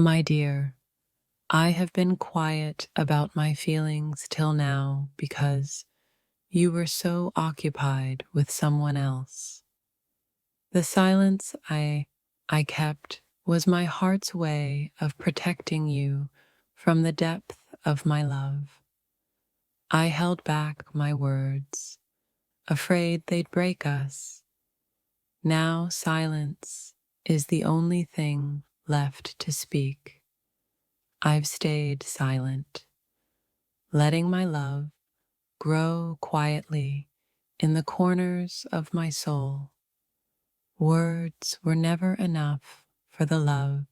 My dear, I have been quiet about my feelings till now because you were so occupied with someone else. The silence I kept was my heart's way of protecting you from the depth of my love. I held back my words, afraid they'd break us. Now silence is the only thing left to speak. I've stayed silent, letting my love grow quietly in the corners of my soul. Words were never enough for the love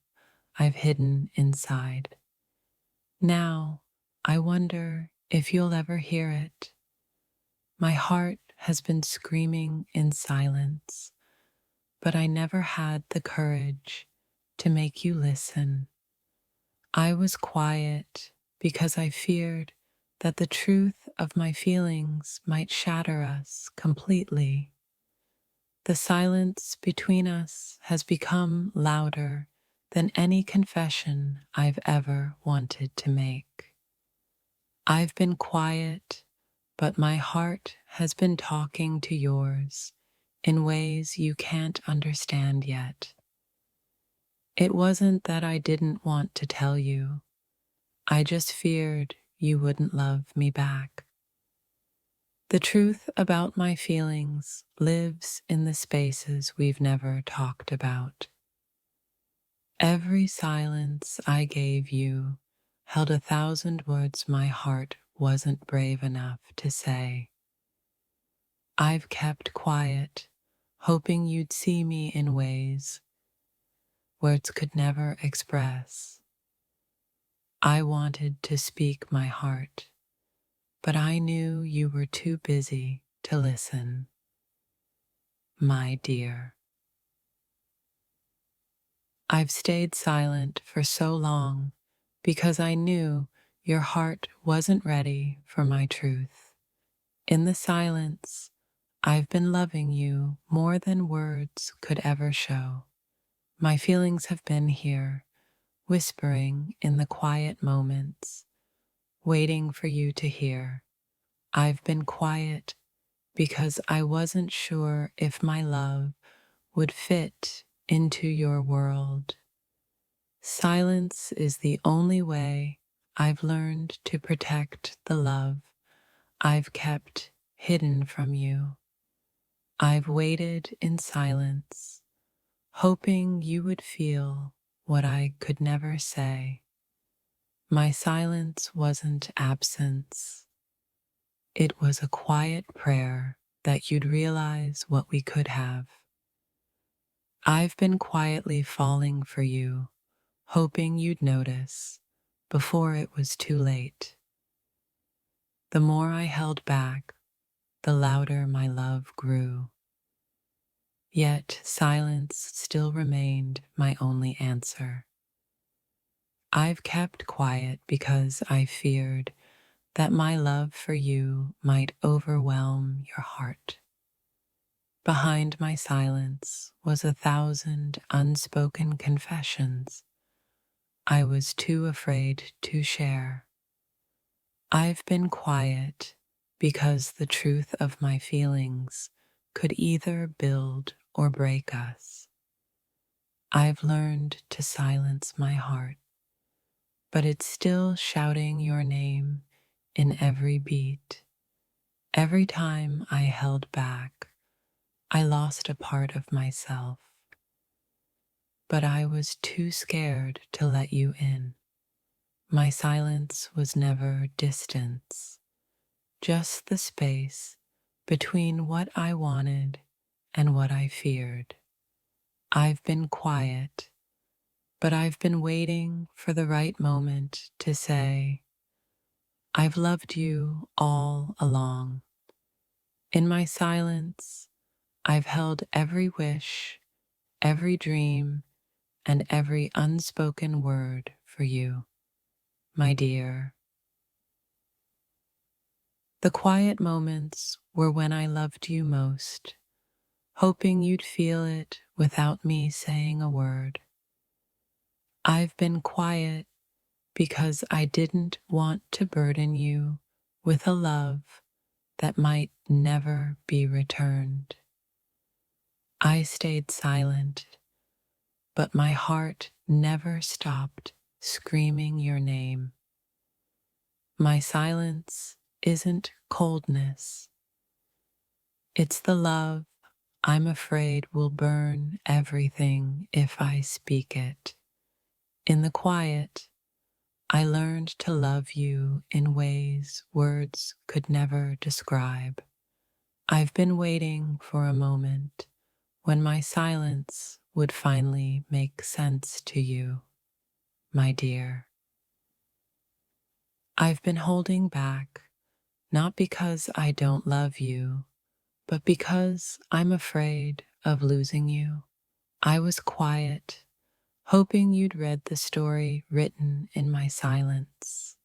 I've hidden inside. Now, I wonder if you'll ever hear it. My heart has been screaming in silence, but I never had the courage to make you listen. I was quiet because I feared that the truth of my feelings might shatter us completely. The silence between us has become louder than any confession I've ever wanted to make. I've been quiet, but my heart has been talking to yours in ways you can't understand yet. It wasn't that I didn't want to tell you. I just feared you wouldn't love me back. The truth about my feelings lives in the spaces we've never talked about. Every silence I gave you held 1,000 words my heart wasn't brave enough to say. I've kept quiet, hoping you'd see me in ways words could never express. I wanted to speak my heart, but I knew you were too busy to listen. My dear, I've stayed silent for so long because I knew your heart wasn't ready for my truth. In the silence, I've been loving you more than words could ever show. My feelings have been here, whispering in the quiet moments, waiting for you to hear. I've been quiet because I wasn't sure if my love would fit into your world. Silence is the only way I've learned to protect the love I've kept hidden from you. I've waited in silence, hoping you would feel what I could never say. My silence wasn't absence. It was a quiet prayer that you'd realize what we could have. I've been quietly falling for you, hoping you'd notice before it was too late. The more I held back, the louder my love grew. Yet silence still remained my only answer. I've kept quiet because I feared that my love for you might overwhelm your heart. Behind my silence was 1,000 unspoken confessions I was too afraid to share. I've been quiet because the truth of my feelings could either build or break us. I've learned to silence my heart, but it's still shouting your name in every beat. Every time I held back, I lost a part of myself, but I was too scared to let you in. My silence was never distance, just the space between what I wanted and what I feared. I've been quiet, but I've been waiting for the right moment to say, I've loved you all along. In my silence, I've held every wish, every dream, and every unspoken word for you, my dear. The quiet moments were when I loved you most, hoping you'd feel it without me saying a word. I've been quiet because I didn't want to burden you with a love that might never be returned. I stayed silent, but my heart never stopped screaming your name. My silence isn't coldness, it's the love I'm afraid will burn everything if I speak it. In the quiet, I learned to love you in ways words could never describe. I've been waiting for a moment when my silence would finally make sense to you, my dear. I've been holding back, not because I don't love you, but because I'm afraid of losing you. I was quiet, hoping you'd read the story written in my silence.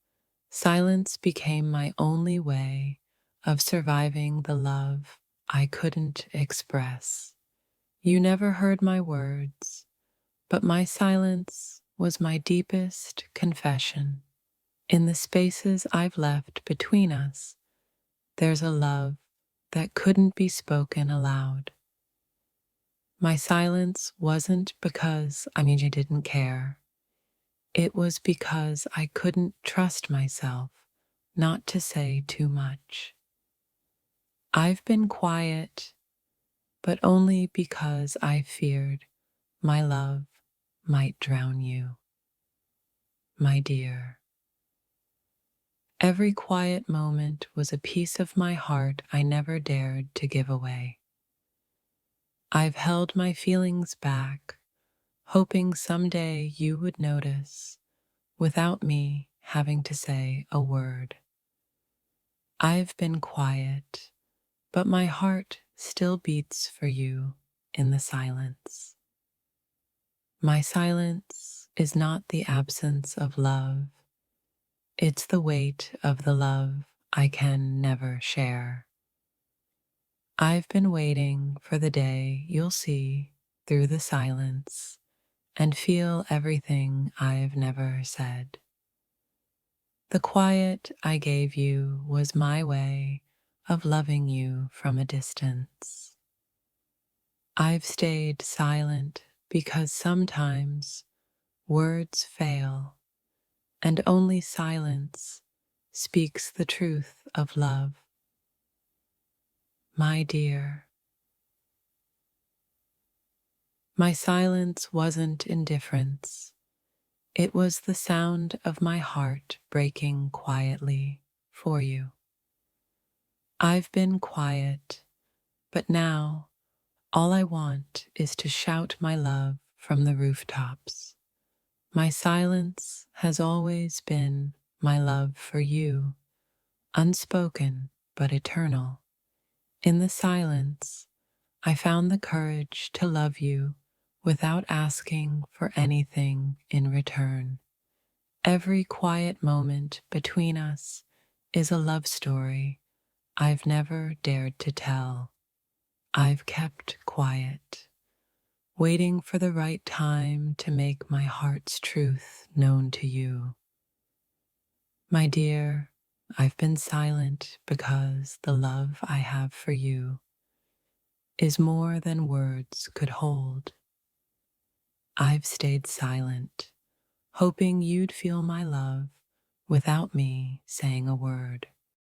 Silence became my only way of surviving the love I couldn't express. You never heard my words, but my silence was my deepest confession. In the spaces I've left between us, there's a love that couldn't be spoken aloud. My silence wasn't because you didn't care. It was because I couldn't trust myself not to say too much. I've been quiet, but only because I feared my love might drown you, my dear. Every quiet moment was a piece of my heart I never dared to give away. I've held my feelings back, hoping someday you would notice without me having to say a word. I've been quiet, but my heart still beats for you in the silence. My silence is not the absence of love, it's the weight of the love I can never share. I've been waiting for the day you'll see through the silence and feel everything I've never said. The quiet I gave you was my way of loving you from a distance. I've stayed silent because sometimes words fail, and only silence speaks the truth of love. My dear, my silence wasn't indifference. It was the sound of my heart breaking quietly for you. I've been quiet, but now all I want is to shout my love from the rooftops. My silence has always been my love for you, unspoken but eternal. In the silence, I found the courage to love you without asking for anything in return. Every quiet moment between us is a love story I've never dared to tell. I've kept quiet, waiting for the right time to make my heart's truth known to you. My dear, I've been silent because the love I have for you is more than words could hold. I've stayed silent, hoping you'd feel my love without me saying a word.